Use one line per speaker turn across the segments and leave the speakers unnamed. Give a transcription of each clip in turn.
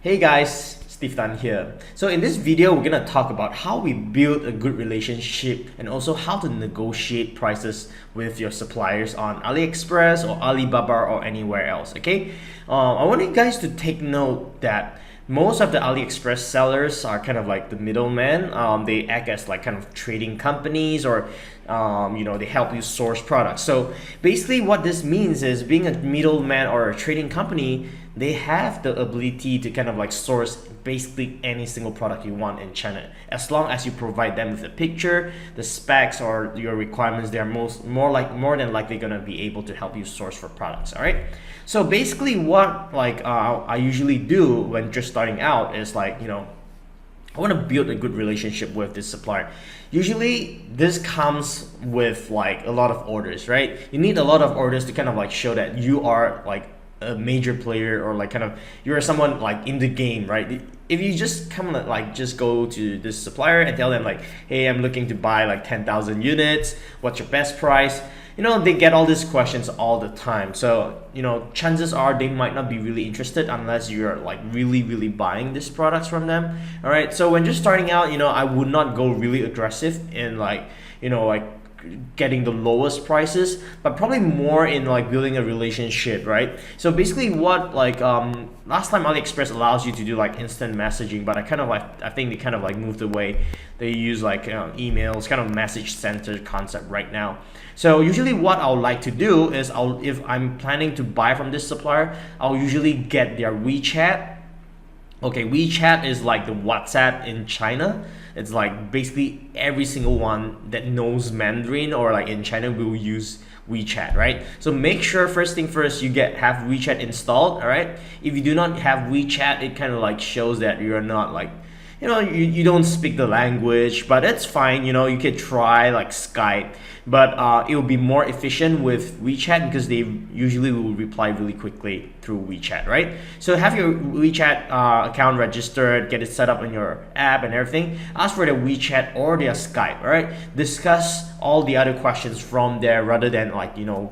Hey guys, Steve Tan here. So in this video, we're gonna talk about how we build a good relationship and also how to negotiate prices with your suppliers on AliExpress or Alibaba or anywhere else, okay? I want you guys to take note that most of the AliExpress sellers are kind of like the middlemen. They act as like kind of trading companies or they help you source products. So basically what this means is being a middleman or a trading company, they have the ability to kind of like source basically any single product you want in China. As long as you provide them with a picture, the specs or your requirements, they're more than likely gonna be able to help you source for products. All right. So basically what I usually do when just starting out is I want to build a good relationship with this supplier. Usually this comes with like a lot of orders, right? You need a lot of orders to kind of like show that you are like a major player or like kind of you're someone like in the game, right? If you just just go to this supplier and tell them like, hey, I'm looking to buy like 10,000 units, what's your best price? They get all these questions all the time. So, chances are they might not be really interested unless you're like really buying these products from them. All right. So when just starting out, I would not go really aggressive in getting the lowest prices, but probably more in like building a relationship, right? So basically what last time AliExpress allows you to do like instant messaging, but I think they kind of like moved away. They use emails, kind of message center concept right now. So usually what I'll like to do is if I'm planning to buy from this supplier, I'll usually get their WeChat. Okay, WeChat is like the WhatsApp in China. It's like basically every single one that knows Mandarin or like in China will use WeChat, right? So make sure first thing first you have WeChat installed, all right? If you do not have WeChat, it kind of like shows that you're not like you don't speak the language, but it's fine. You can try like Skype, but it will be more efficient with WeChat because they usually will reply really quickly through WeChat, right? So have your WeChat account registered, get it set up on your app and everything. Ask for the WeChat or their Skype, all right? Discuss all the other questions from there rather than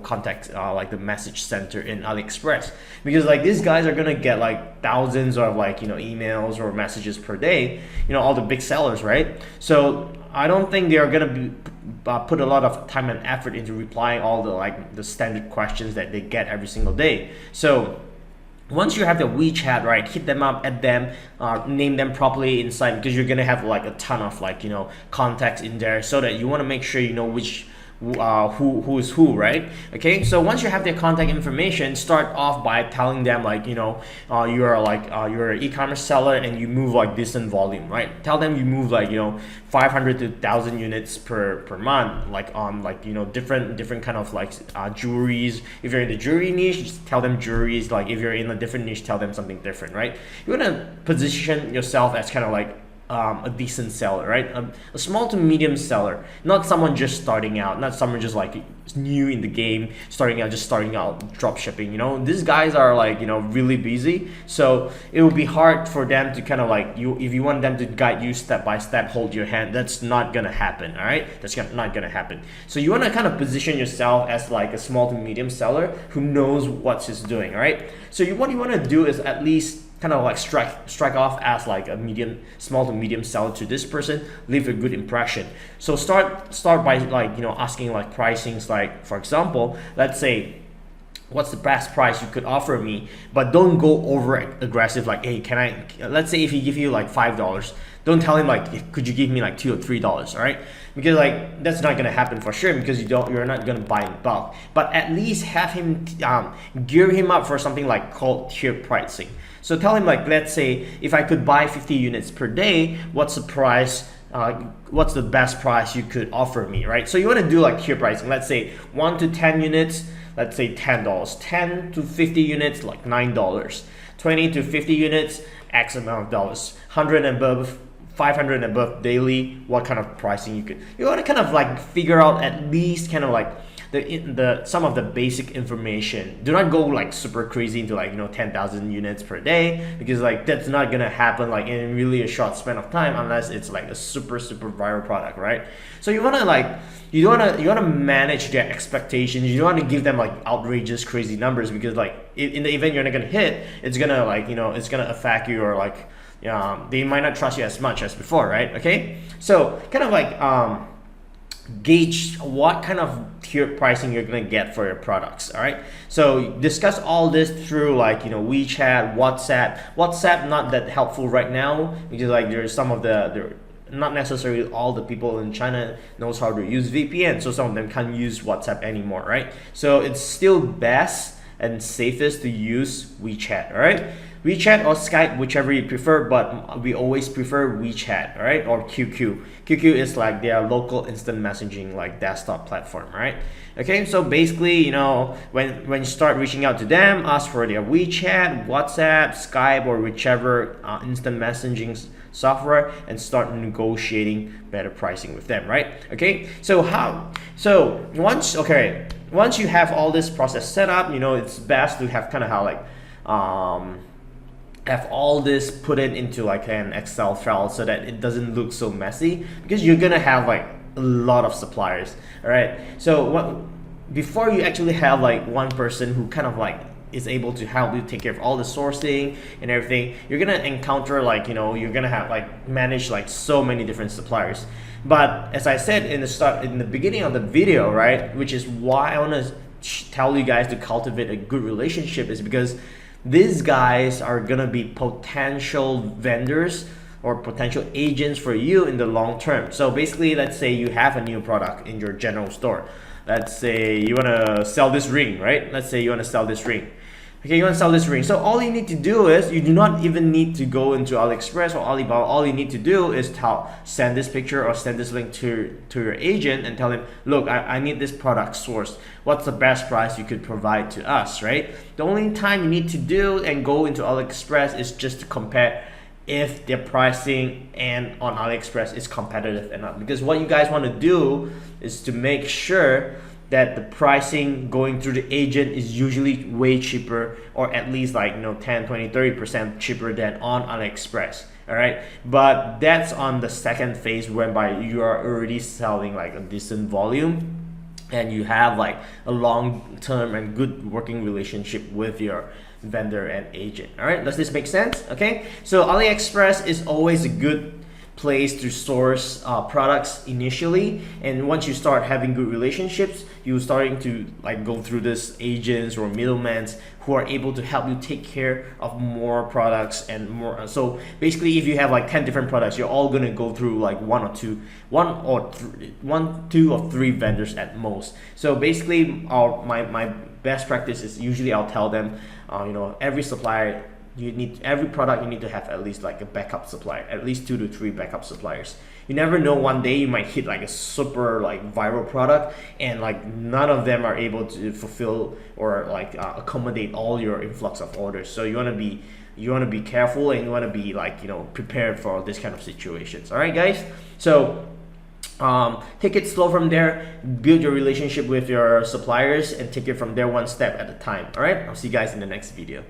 contact the message center in AliExpress, because like these guys are gonna get like thousands of emails or messages per day, all the big sellers, right? So I don't think they are gonna be put a lot of time and effort into replying all the standard questions that they get every single day. So once you have the WeChat, right, hit them up, add them, name them properly inside, because you're gonna have like a ton of contacts in there, so that you want to make sure you know which who is who, right? Okay, so once you have their contact information, start off by telling them you're an e-commerce seller and you move like decent volume, right? Tell them you move 500 to 1,000 units per month, on different kind of jewelries. If you're in the jewelry niche, just tell them jewelries. Like if you're in a different niche, tell them something different, right? You want to position yourself as kind of a decent seller, right? A small to medium seller, not someone just starting out, not someone just new in the game, starting out drop shipping. These guys are really busy, so it will be hard for them to kind of if you want them to guide you step by step, hold your hand, that's not gonna happen. All right, that's not gonna happen. So you want to kind of position yourself as a small to medium seller who knows what he's doing. All right, so what you want to do is at least kind of strike off as a small to medium seller to this person, leave a good impression. So start by asking pricings, for example, let's say, what's the best price you could offer me, but don't go over aggressive, hey, let's say if he give you $5, don't tell him could you give me $2 or $3, all right? Because that's not gonna happen for sure, because you're not gonna buy in bulk. But at least have him gear him up for something called tier pricing. So tell him let's say if I could buy 50 units per day, what's the price? What's the best price you could offer me, right? So you want to do tier pricing. Let's say 1 to 10 units, let's say $10. 10 to 50 units, $9. 20 to 50 units, X amount of dollars. 100 and above, 500 and above daily, what kind of pricing you want to kind of figure out at least kind of the some of the basic information. Do not go like super crazy into like 10,000 units per day, because like that's not gonna happen like in really a short span of time unless it's like a super viral product, right? So you wanna manage their expectations. You don't want to give them like outrageous crazy numbers, because like in the event you're not gonna hit, it's gonna like it's gonna affect you, or like they might not trust you as much as before, right? Okay, so kind of like gauge what kind of tiered pricing you're gonna get for your products. All right, so discuss all this through like WeChat, WhatsApp not that helpful right now, because like there's some of the not necessarily all the people in China knows how to use VPN, so some of them can't use WhatsApp anymore, right? So it's still best and safest to use WeChat. All right, WeChat or Skype, whichever you prefer, but we always prefer WeChat, all right, or QQ. QQ is like their local instant messaging like desktop platform, right? Okay, so basically, when you start reaching out to them, ask for their WeChat, WhatsApp, Skype, or whichever instant messaging software, and start negotiating better pricing with them, right? Okay, so once you have all this process set up, it's best to have kind of how like have all this put it into like an Excel file so that it doesn't look so messy, because you're gonna have like a lot of suppliers. All right, so before you actually have like one person who kind of like is able to help you take care of all the sourcing and everything, you're gonna encounter like you're gonna have like manage like so many different suppliers. But as I said in the beginning of the video, right, which is why I want to tell you guys to cultivate a good relationship, is because these guys are gonna be potential vendors or potential agents for you in the long term. So basically, let's say you have a new product in your general store. Let's say you wanna sell this ring, right? Let's say you wanna sell this ring. Okay, you want to sell this ring. So all you need to do is, you do not even need to go into AliExpress or Alibaba. All you need to do is send this picture or send this link to your agent and tell him, look, I need this product sourced. What's the best price you could provide to us, right? The only time you need to do and go into AliExpress is just to compare if their pricing and on AliExpress is competitive or not. Because what you guys want to do is to make sure that the pricing going through the agent is usually way cheaper, or at least like 10, 20, 30% cheaper than on AliExpress. All right, but that's on the second phase, whereby you are already selling like a decent volume and you have like a long-term and good working relationship with your vendor and agent. All right, does this make sense? Okay, so AliExpress is always a good place to source products initially, and once you start having good relationships, you're starting to like go through this agents or middlemen who are able to help you take care of more products and more. So basically, if you have like 10 different products, you're all gonna go through like one, two or three vendors at most. So basically, my best practice is usually I'll tell them, every supplier, every product you need to have at least like a backup supplier, at least 2 to 3 backup suppliers. You never know, one day you might hit like a super like viral product and like none of them are able to fulfill or like accommodate all your influx of orders. So you want to be careful, and you want to be like prepared for this kind of situations. All right, guys, so take it slow from there, build your relationship with your suppliers, and take it from there one step at a time. All right, I'll see you guys in the next video.